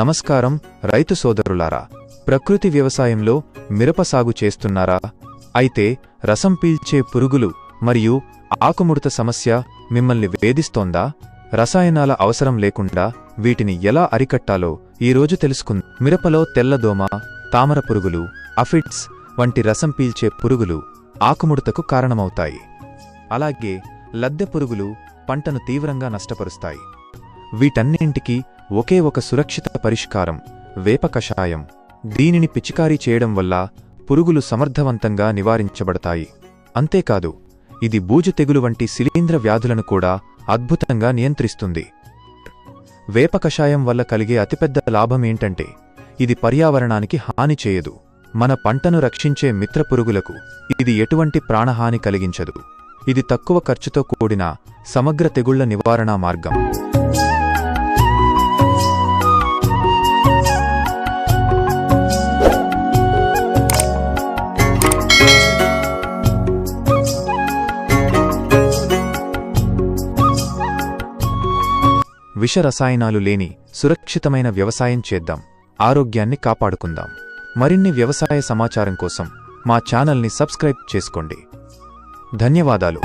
నమస్కారం రైతు సోదరులారా, ప్రకృతి వ్యవసాయంలో మిరప సాగు చేస్తున్నారా? అయితే రసం పీల్చే పురుగులు మరియు ఆకుముడత సమస్య మిమ్మల్ని వేధిస్తోందా? రసాయనాల అవసరం లేకుండా వీటిని ఎలా అరికట్టాలో ఈరోజు తెలుసుకుందాం. మిరపలో తెల్లదోమ, తామర పురుగులు, అఫిడ్స్ వంటి రసం పీల్చే పురుగులు ఆకుముడతకు కారణమవుతాయి. అలాగే లద్దె పురుగులు పంటను తీవ్రంగా నష్టపరుస్తాయి. వీటన్నింటికీ ఒకే ఒక సురక్షిత పరిష్కారం వేప కషాయం. దీనిని పిచికారీ చేయడం వల్ల పురుగులు సమర్థవంతంగా నివారించబడతాయి. అంతేకాదు, ఇది బూజు తెగులు వంటి శిలీంధ్ర వ్యాధులను కూడా అద్భుతంగా నియంత్రిస్తుంది. వేప కషాయం వల్ల కలిగే అతిపెద్ద లాభమేంటంటే, ఇది పర్యావరణానికి హాని చేయదు. మన పంటను రక్షించే మిత్ర పురుగులకు ఇది ఎటువంటి ప్రాణహాని కలిగించదు. ఇది తక్కువ ఖర్చుతో కూడిన సమగ్ర తెగుళ్ల నివారణా మార్గం. విష రసాయనాలు లేని సురక్షితమైన వ్యవసాయం చేద్దాం. ఆరోగ్యాన్ని కాపాడుకుందాం. మరిన్ని వ్యవసాయ సమాచారం కోసం మా ఛానల్ని సబ్స్క్రైబ్ చేసుకోండి. ధన్యవాదాలు.